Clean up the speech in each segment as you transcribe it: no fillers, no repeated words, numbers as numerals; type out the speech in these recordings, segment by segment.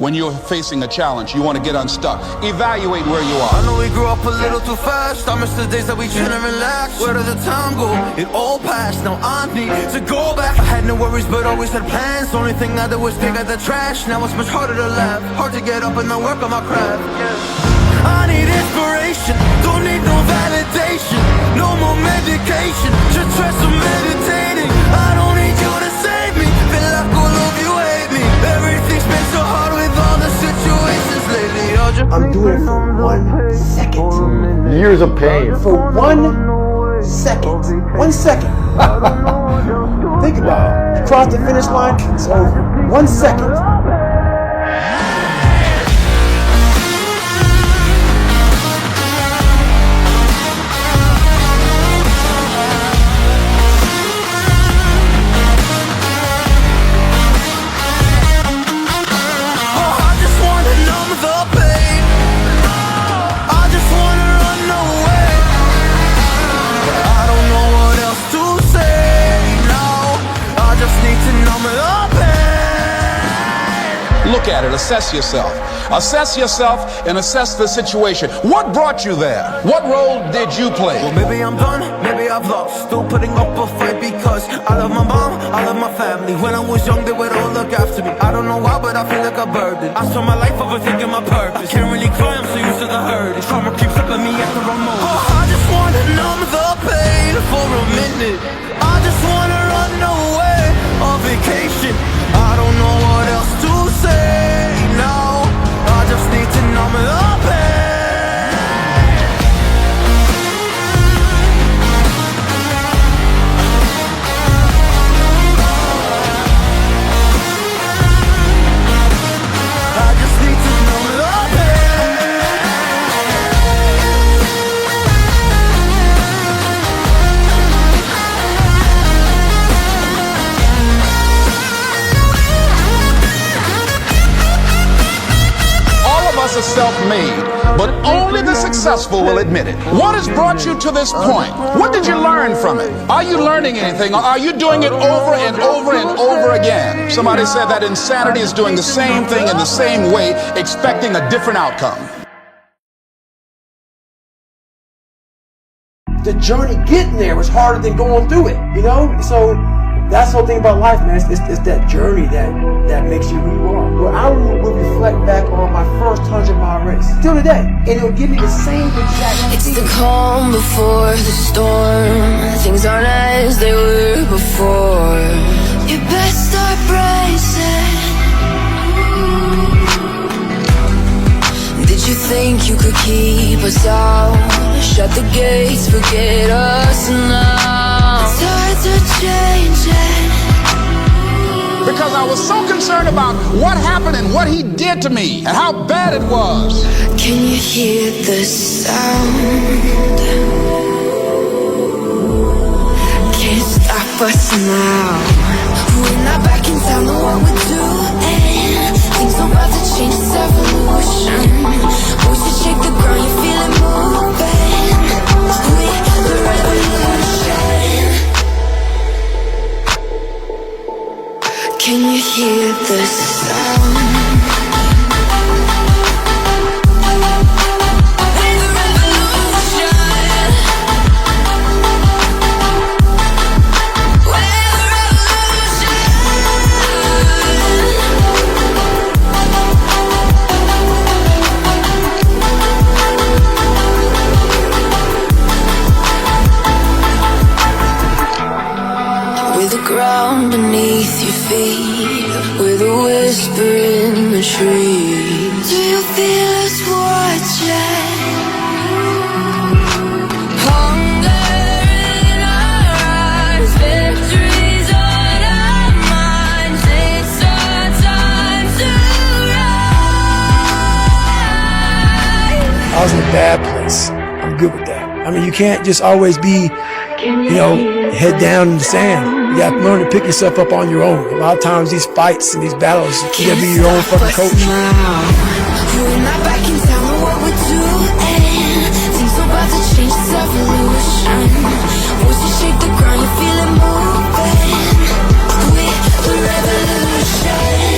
when you're facing a challenge, you want to get unstuck. Evaluate where you are. I know we grew up a little too fast. I miss the days that we chill and relax. Where did the time go? It all passed. Now I need to go back. I had no worries, but always had plans. Only thing I did was pick at the trash. Now it's much harder to laugh. Hard to get up and not work on my craft. I need inspiration. Don't need no validation. No more medication. Just try some meditating. I don't need you to save me. Feel like all of you hate me. Everything's been so hard with all the situations lately. I'm doing it for 1 second. Years of pain. For 1 second. 1 second. Think about it. You cross the finish line, it's over. 1 second. Look at it, assess yourself. Assess yourself and assess the situation. What brought you there? What role did you play? Well, maybe I'm done, maybe I've lost. Still putting up a fight because I love my mom, I love my family. When I was young, they would all look after me. I don't know why, but I feel like a burden. I spent my life overthinking my purpose. I can't really cry, I'm so used to the hurt. Trauma keeps up at me at the wrong moment. Oh, I just wanna numb the pain for a minute. I just wanna run away on vacation. I don't know what else to say now. I just need to numb the pain. I just need to numb the pain. All of us are self-made, but only the successful will admit it. What has brought you to this point? What did you learn from it? Are you learning anything, or are you doing it over and over and over again? Somebody said that insanity is doing the same thing in the same way, expecting a different outcome. The journey getting there was harder than going through it, you know? So that's the whole thing about life, man. It's that journey that makes you who you are. Well, I will reflect back on my first 100-mile race till today, and it'll give me the same exact It's the feeling. calm before the storm. Things aren't as they were before. You best start bracing. Did you think you could keep us out? Shut the gates, forget us now. Tides are changing. Because I was so concerned about what happened and what he did to me and how bad it was. Can you hear the sound? Can't stop us now. We're not back in town, know what we're doing. Things are about to change, it's evolution. Voices shake the ground, you feel it moving. We're the revolution. Can you hear the sound? We're the revolution. We're the revolution. We're the ground beneath your feet. We're the whisper in the trees. Do you feel us watching? Hunger in our eyes, victories on our minds. It's our time to rise. I was in a bad place. I'm good with that. I mean, you can't just always be, head down in the sand. You got to learn to pick yourself up on your own. A lot of times these fights and these battles, you got to be your own fucking coach. We're not back in town, know what we're doing. Things are about to change, it's evolution. Voices shake the ground, you feel it moving. We're the revolution.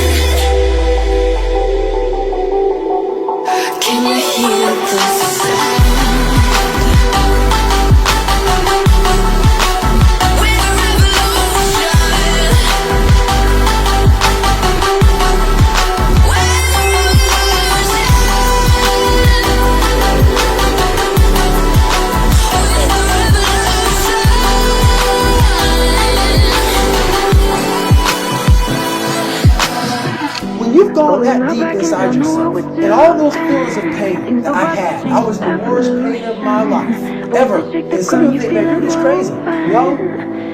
that deep inside yourself. And all those feelings of pain that I had, I was in the worst pain of my life ever. And some of you think, man, you're just crazy. No,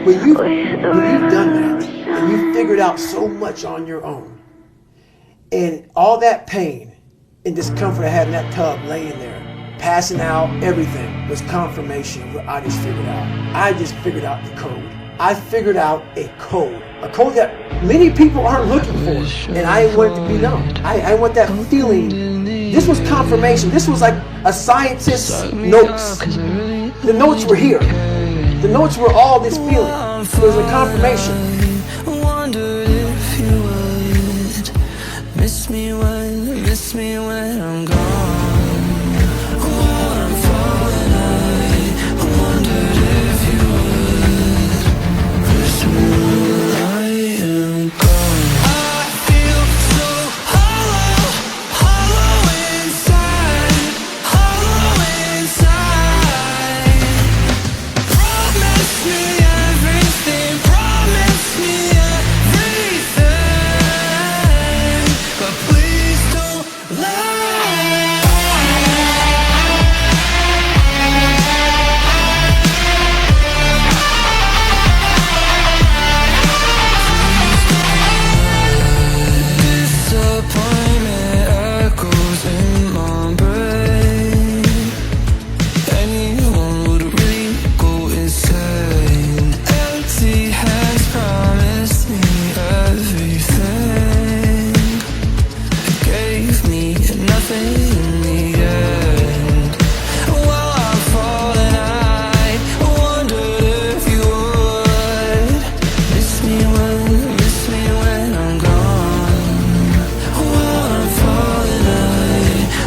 when you've done that, and you figured out so much on your own, and all that pain and discomfort I had in that tub laying there, passing out, everything was confirmation of what I just figured out. I just figured out the code. I figured out a code that many people aren't looking for, and I want it to be known. I want that feeling. This was confirmation. This was like a scientist's notes. The notes were here. The notes were all this feeling. It was a confirmation. Miss me when I'm gone. Oh, I'm falling. I wondered if you would miss me when I am gone. I feel so hollow inside. Promise me everything, but please don't lie. Disappointment echoes in my brain. Anyone would really go insane. Empty hands promised me everything. Gave me nothing in the end. While I'm falling, I wondered if you would miss me when I'm gone. While I'm falling,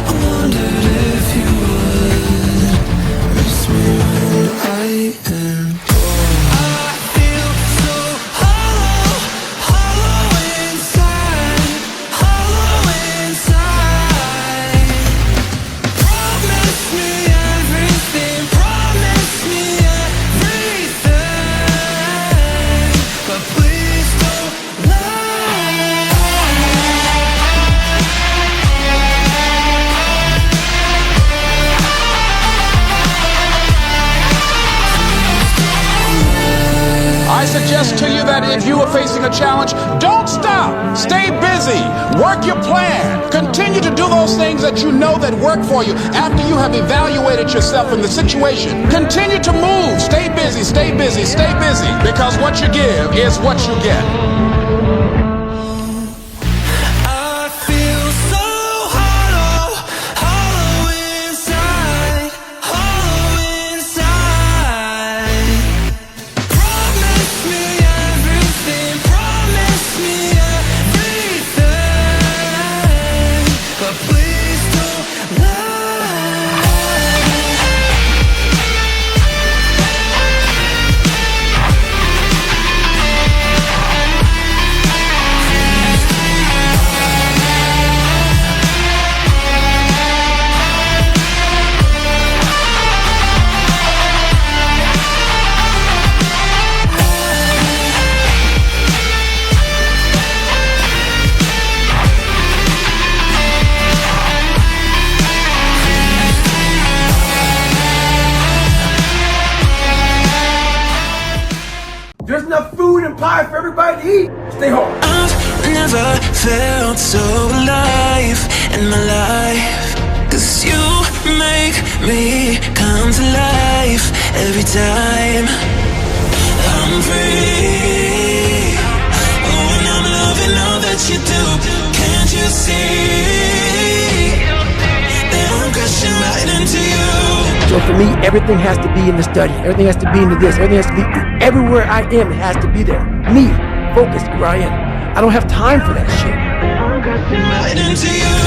I wondered if you would miss me when I am gone. I feel so hollow inside. Promise me everything, but please don't lie. I suggest to you that if you are facing a challenge, don't stop. Stay busy. Work your plan. Continue to do those things that you know that work for you after you have evaluated yourself in the situation. Continue to move. Stay busy, stay busy, stay busy. Because what you give is what you get. I feel so hollow inside. Promise me everything, but please don't lie. There's enough food and pie for everybody to eat. Stay home. I've never felt so alive in my life. 'Cause you make me come to life every time I'm free. Oh, and I'm loving all that you do. Can't you see that I'm crashing right into you? So for me, everything has to be in the study. Everything has to be into this. Everything has to be everywhere I am. It has to be there. Me, focused where I am. I don't have time for that shit. I'm crashing right into you.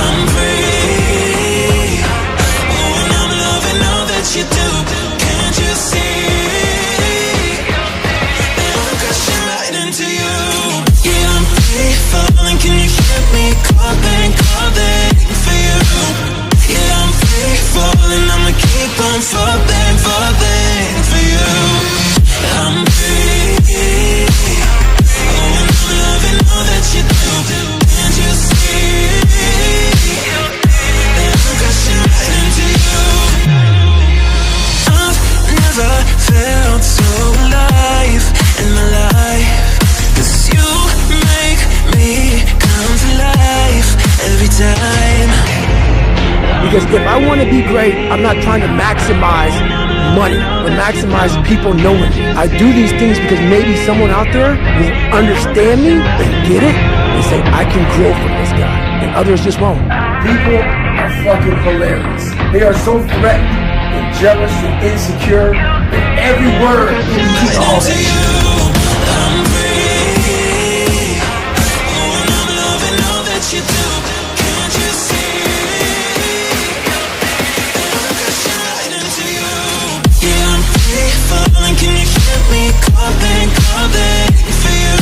I'm free. Oh, and I'm loving all that you do. Can't you see that I'm crashing right into you? Yeah, I'm free falling. Can you hear me calling for you? Yeah, I'm free falling. I'ma keep on falling for you. I'm free. Oh, and I'm loving all that you do. Can't you see? Because if I want to be great, I'm not trying to maximize money, but maximize people knowing me. I do these things because maybe someone out there will understand me and get it and say, I can grow from this guy, and others just won't. People are fucking hilarious. They are so threatened and jealous and insecure, and every word is all Can you hear me calling for you?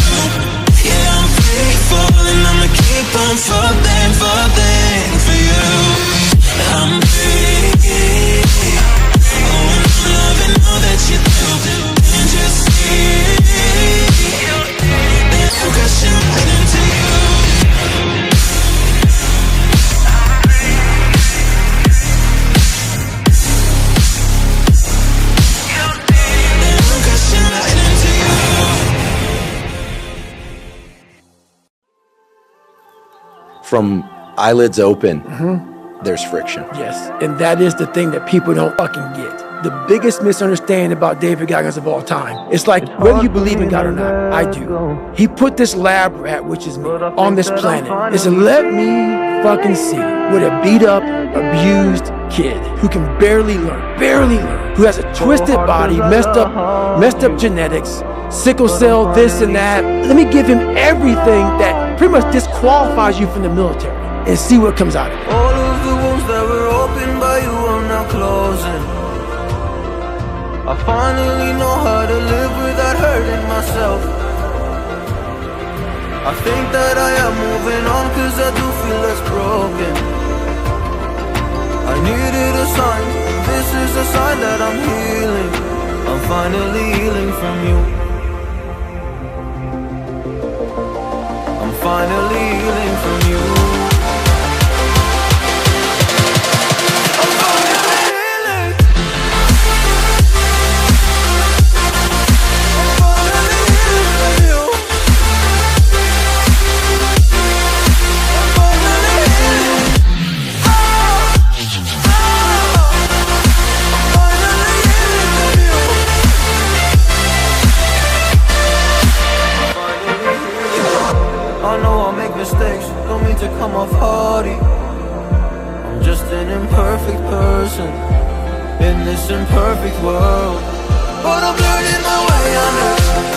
Yeah, I'm free falling, I'ma keep on falling for you. I'm free. Oh, and I'm loving all that you do. Can't you see? That I'm crashing right into you. From eyelids open, there's friction. Yes, and that is the thing that people don't fucking get. The biggest misunderstanding about David Goggins of all time. It's like, whether you believe in God or not, I do. He put this lab rat, which is me, on this planet. And said, let me fucking see what a beat up, abused kid who can barely learn, who has a twisted body, messed up genetics, sickle cell, this and that. Let me give him everything that pretty much disqualifies you from the military and see what comes out of it. All of the wounds that were opened by you are now closing. I finally know how to live without hurting myself. I think that I am moving on, cause I do feel less broken. I needed a sign, this is a sign that I'm healing. I'm finally healing from you. I'm finally healing from you. I'm finally healing. I'm finally healing from you. I'm finally healing. Oh, I'm finally healing from you. I know I make mistakes, don't mean to come off hardy. I'm just an imperfect person in this imperfect world. But I'm learning my way under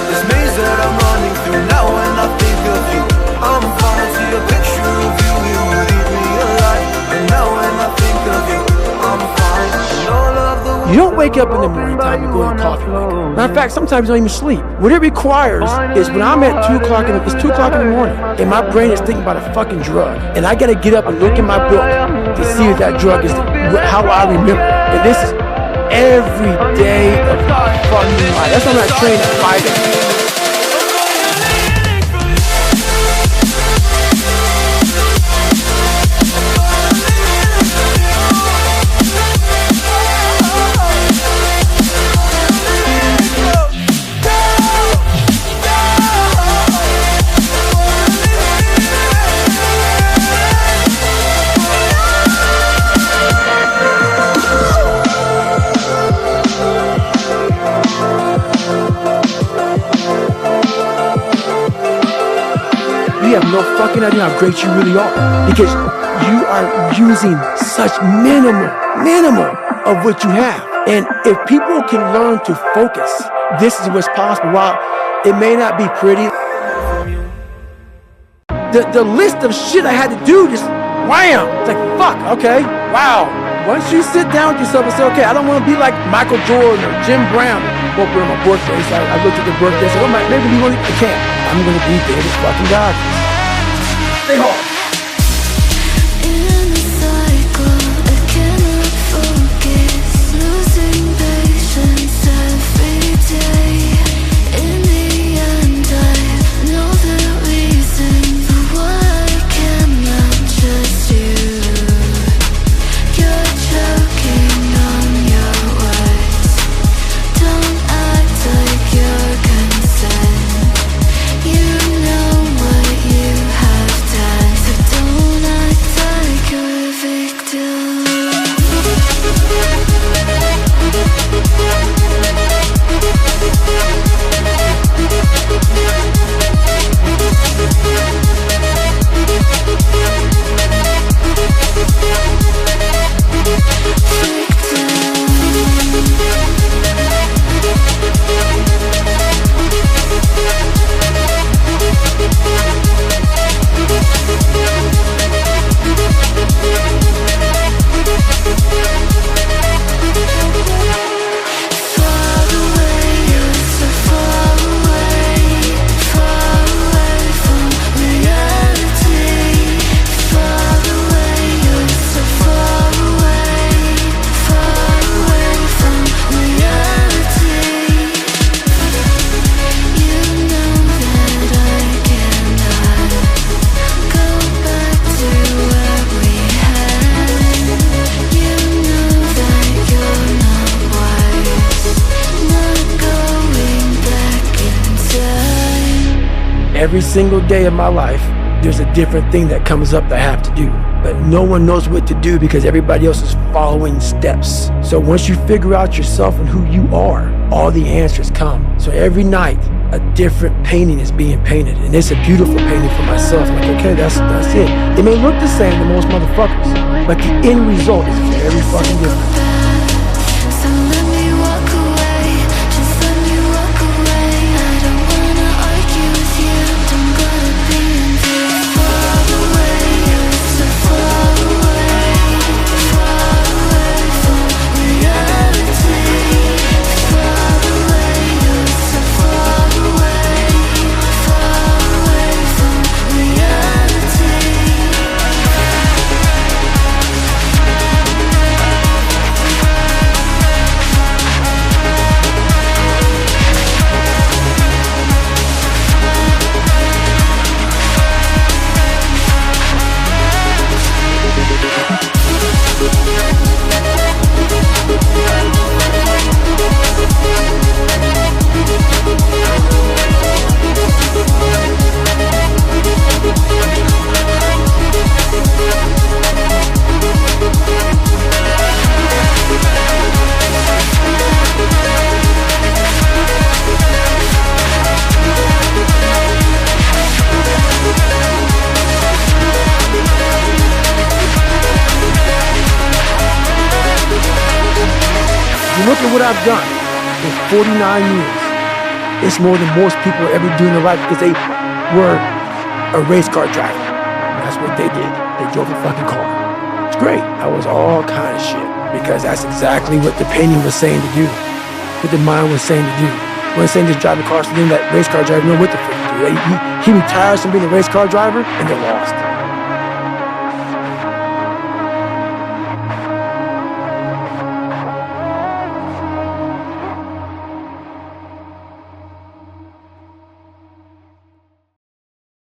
this maze that I'm running through. Now when I think of you, I'm fine. See a picture of you, you would eat me alive. And now when I think of you, I'm fine. And all of the You don't wake up in the morning time and go to coffee maker. Matter of fact, sometimes you don't even sleep. What it requires is when I'm at 2 o'clock it's 2 o'clock in the morning and my brain is thinking about a fucking drug. And I gotta get up and look in my book to see if that drug is how I remember. And this is every day of my fucking life. That's why I'm not trained to fight it. You have no fucking idea how great you really are because you are using such minimal of what you have. And if people can learn to focus, this is what's possible. While it may not be pretty, the list of shit I had to do just wham. It's like, fuck, okay, wow. Once you sit down with yourself and say, okay, I don't want to be like Michael Jordan or Jim Brown. Well, for my birthday, so I looked at the birthday and said, oh, maybe you want to, I can't. I'm going to be David fucking Goggins. Stay hard. In a cycle, I cannot focus, losing patience every day. In the end, I know the reason for why I cannot trust you. You're choking on your words. Don't act like you're concerned. You know what you have done. every single day of my life, there's a different thing that comes up that I have to do. But no one knows what to do because everybody else is following steps. So once you figure out yourself and who you are, all the answers come. So every night, a different painting is being painted. And it's a beautiful painting for myself. Like, okay, that's it. It may look the same to most motherfuckers, but the end result is very fucking different. So let me walk away, just let me walk away. I don't wanna argue with you, I'm gonna be too far away. You're so far away, far away from reality. Far away, you're so far away, far away from reality. You look at what I've done in 49 years. It's more than most people ever do in their life because they were a race car driver. That's what they did. They drove a fucking car. It's great. I was all kind of shit because that's exactly what the painting was saying to do. What the mind was saying to do. It wasn't saying just drive a car, so then that race car driver know what the fuck to do. He retires from being a race car driver and they're lost.